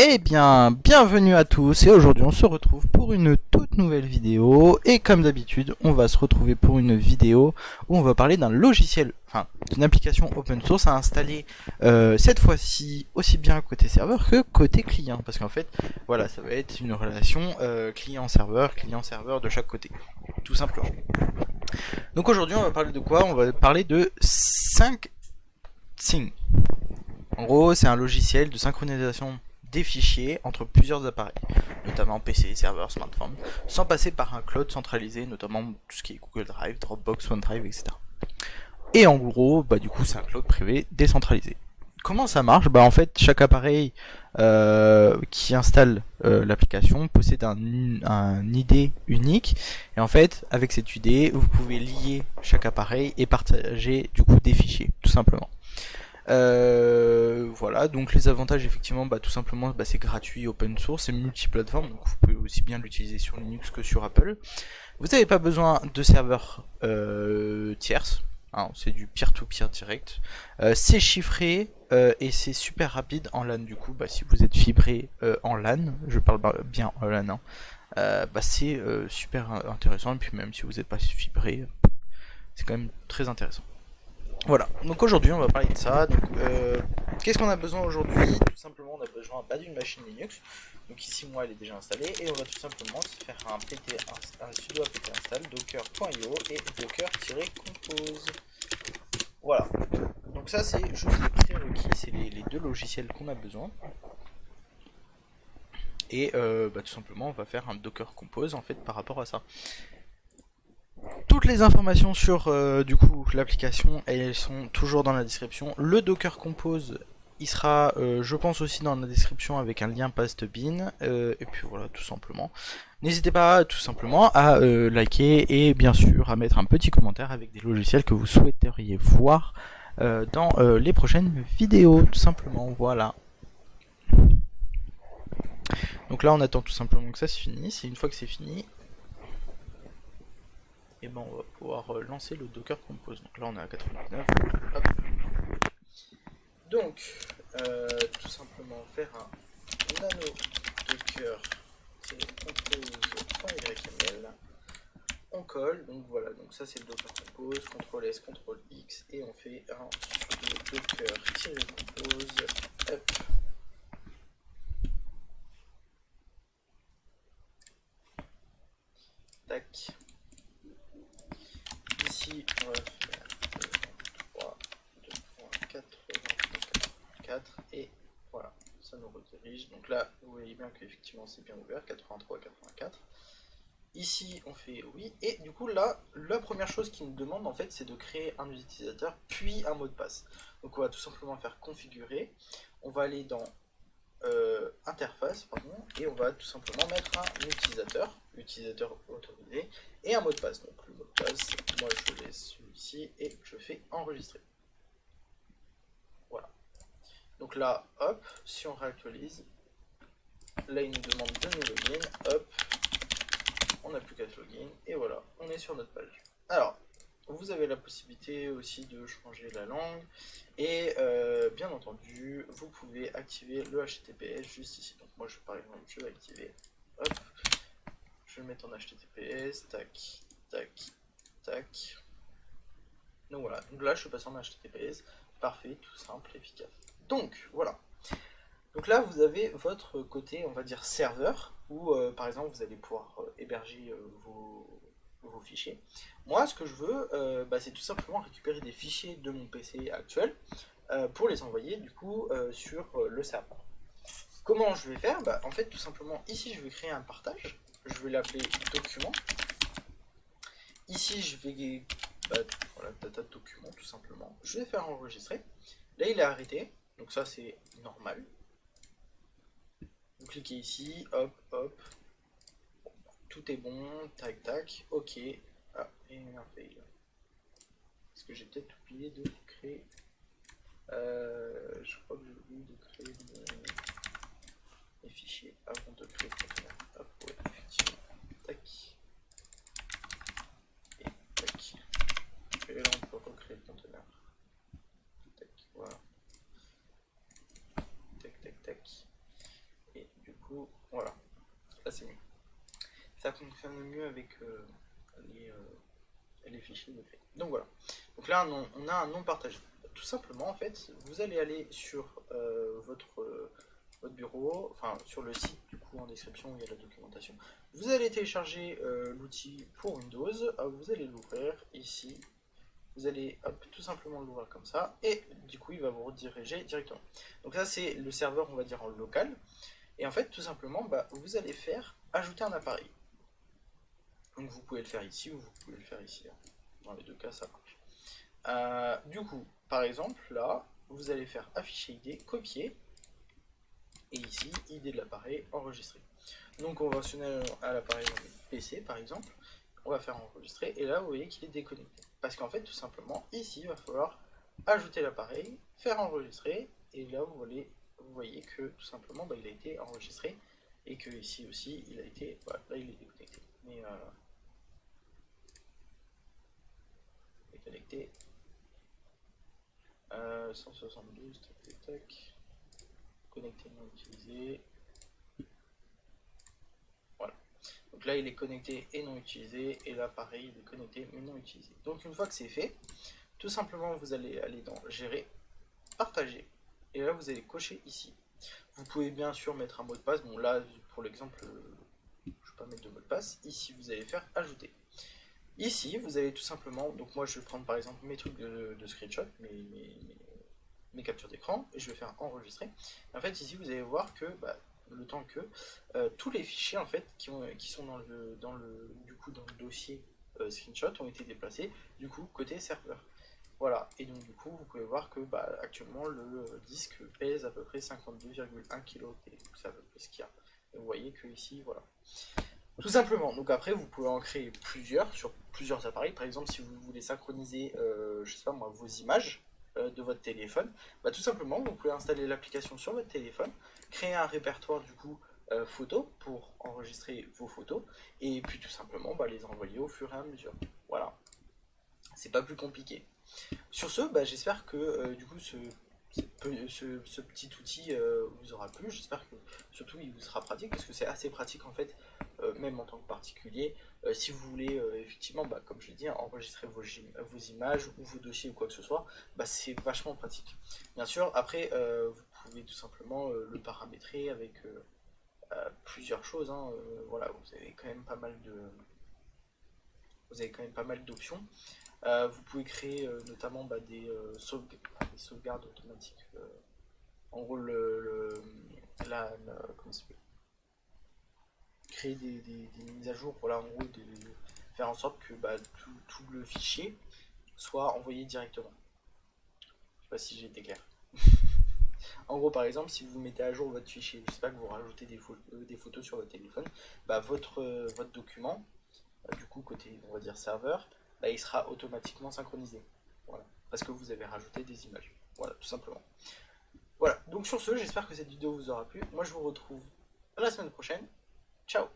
Eh bien, bienvenue à tous et aujourd'hui on se retrouve pour une toute nouvelle vidéo et comme d'habitude on va se retrouver pour une vidéo où on va parler d'un logiciel, enfin d'une application open source à installer cette fois-ci aussi bien côté serveur que côté client parce qu'en fait voilà ça va être une relation client-serveur de chaque côté tout simplement. Donc aujourd'hui on va parler de quoi? On va parler de SyncSync. En gros, c'est un logiciel de synchronisation des fichiers entre plusieurs appareils, notamment PC, serveur, smartphone, sans passer par un cloud centralisé, notamment tout ce qui est Google Drive, Dropbox, OneDrive, etc. Et en gros, du coup, c'est un cloud privé décentralisé. Comment ça marche? En fait, chaque appareil qui installe l'application possède un ID unique. Et en fait, avec cette ID, vous pouvez lier chaque appareil et partager du coup des fichiers, tout simplement. Voilà, donc les avantages effectivement, tout simplement, c'est gratuit, open source, c'est multiplateforme, donc vous pouvez aussi bien l'utiliser sur Linux que sur Apple. Vous n'avez pas besoin de serveurs tierces, hein, c'est du peer-to-peer direct. C'est chiffré et c'est super rapide en LAN du coup. Si vous êtes fibré en LAN, je parle bien en LAN, hein, c'est super intéressant. Et puis même si vous n'êtes pas fibré, c'est quand même très intéressant. Voilà, donc aujourd'hui on va parler de ça. Donc, qu'est-ce qu'on a besoin aujourd'hui? Tout simplement on a besoin d'une machine Linux. Donc ici moi elle est déjà installée et on va tout simplement se faire un sudo apt install docker.io et docker-compose. Voilà, donc ça c'est juste les prérequis, c'est les deux logiciels qu'on a besoin. Et tout simplement on va faire un docker compose en fait par rapport à ça. Toutes les informations sur du coup l'application, elles sont toujours dans la description. Le Docker Compose, il sera, je pense aussi dans la description avec un lien Pastebin. Et puis voilà, tout simplement. N'hésitez pas tout simplement à liker et bien sûr à mettre un petit commentaire avec des logiciels que vous souhaiteriez voir dans les prochaines vidéos, tout simplement. Voilà. Donc là, on attend tout simplement que ça se finisse. Et une fois que c'est fini, et on va pouvoir lancer le Docker Compose. Donc là on est à 99. Hop. Donc, tout simplement faire un nano docker compose.yml. On colle, donc voilà, donc ça c'est le Docker Compose, CTRL S, CTRL X, et on fait un docker-compose. Hop. Tac. Ici, on va faire 2.4 et voilà, ça nous redirige. Donc là, vous voyez bien qu'effectivement c'est bien ouvert, 83-84. Ici, on fait oui, et du coup là, la première chose qu'il nous demande en fait, c'est de créer un utilisateur puis un mot de passe. Donc on va tout simplement faire configurer. On va aller dans interface, pardon, et on va tout simplement mettre un utilisateur autorisé, et un mot de passe. Donc le mot de passe, moi je laisse celui-ci et je fais enregistrer. Voilà. Donc là, hop, si on réactualise, là il nous demande de nous login, hop, on n'a plus qu'à se login, et voilà, on est sur notre page. Alors, vous avez la possibilité aussi de changer la langue, et bien entendu, vous pouvez activer le HTTPS juste ici. Donc moi, par exemple, je vais activer, hop, je vais le mettre en HTTPS, tac, tac, tac. Donc voilà, donc là, je suis passé en HTTPS, parfait, tout simple, efficace. Donc, voilà. Donc là, vous avez votre côté, on va dire, serveur, où par exemple, vous allez pouvoir héberger vos fichiers. Moi, ce que je veux, c'est tout simplement récupérer des fichiers de mon PC actuel pour les envoyer du coup sur le serveur. Comment je vais faire? En fait, tout simplement, ici, je vais créer un partage. Je vais l'appeler document. Ici, je vais voilà, data document, tout simplement. Je vais faire enregistrer. Là, il est arrêté, donc ça, c'est normal. Vous cliquez ici, hop, hop. Tout est bon, tac, tac, ok. Ah, et un fail. Est-ce que j'ai peut-être oublié de créer... je crois que j'ai oublié de créer mes fichiers avant de créer le conteneur. Hop, ouais, effectivement. Tac. Et tac. Et là, on peut recréer le conteneur. Tac, voilà. Tac, tac, tac. coup, voilà, là c'est mieux. Ça fonctionne mieux avec les fichiers de fait. Donc voilà. Donc là, on a un nom partagé. Tout simplement, en fait, vous allez aller sur votre bureau, enfin sur le site du coup en description où il y a la documentation. Vous allez télécharger l'outil pour Windows, vous allez l'ouvrir ici. Vous allez tout simplement l'ouvrir comme ça, et du coup il va vous rediriger directement. Donc ça c'est le serveur, on va dire en local, et en fait tout simplement vous allez faire ajouter un appareil. Donc vous pouvez le faire ici ou vous pouvez le faire ici, hein. Dans les deux cas ça marche. Du coup, par exemple là, vous allez faire afficher ID, copier, et ici ID de l'appareil, enregistrer. Donc on va sonner à l'appareil PC par exemple, on va faire enregistrer, et là vous voyez qu'il est déconnecté. Parce qu'en fait tout simplement, ici il va falloir ajouter l'appareil, faire enregistrer, et là vous voyez que tout simplement il a été enregistré, et que ici aussi il a été, voilà, là il est déconnecté. Mais déconnecté, 172, tac tac tac, connecté non utilisé, voilà. Donc là, il est connecté et non utilisé, et là, pareil, il est connecté mais non utilisé. Donc une fois que c'est fait, tout simplement, vous allez aller dans Gérer, Partager, et là, vous allez cocher ici. Vous pouvez bien sûr mettre un mot de passe. Bon, là, pour l'exemple, je ne vais pas mettre de mot de passe. Ici, vous allez faire Ajouter. Ici, vous allez tout simplement, donc moi, je vais prendre par exemple mes trucs de screenshot, mes captures d'écran, et je vais faire Enregistrer. En fait, ici, vous allez voir que le temps que tous les fichiers en fait qui sont dans le dossier screenshot ont été déplacés du coup côté serveur. Voilà, et donc du coup vous pouvez voir que actuellement le disque pèse à peu près 52,1 kg, c'est à peu près ce qu'il y a. Et vous voyez que ici, voilà. Tout simplement, donc après vous pouvez en créer plusieurs sur plusieurs appareils. Par exemple, si vous voulez synchroniser, je sais pas moi, vos images de votre téléphone, tout simplement vous pouvez installer l'application sur votre téléphone, créer un répertoire du coup photos pour enregistrer vos photos, et puis tout simplement les envoyer au fur et à mesure. Voilà, c'est pas plus compliqué. Sur ce, j'espère que du coup ce petit outil vous aura plu. J'espère que surtout il vous sera pratique, parce que c'est assez pratique en fait, même en tant que particulier. Si vous voulez effectivement, comme je l'ai dit, enregistrer vos images ou vos dossiers ou quoi que ce soit, c'est vachement pratique. Bien sûr, après vous pouvez tout simplement le paramétrer avec plusieurs choses, hein. Voilà, vous avez quand même pas mal d'options. Vous pouvez créer notamment des sauvegardes automatiques. En gros, comment ça s'appelle, créer des mises à jour, voilà, en gros, faire en sorte que tout le fichier soit envoyé directement. Je sais pas si j'ai été clair. En gros, par exemple, si vous mettez à jour votre fichier, je sais pas, que vous rajoutez des photos sur votre téléphone, votre document, du coup, côté, on va dire, serveur, il sera automatiquement synchronisé. Voilà. Parce que vous avez rajouté des images. Voilà, tout simplement. Voilà, donc sur ce, j'espère que cette vidéo vous aura plu. Moi, je vous retrouve la semaine prochaine. Ciao!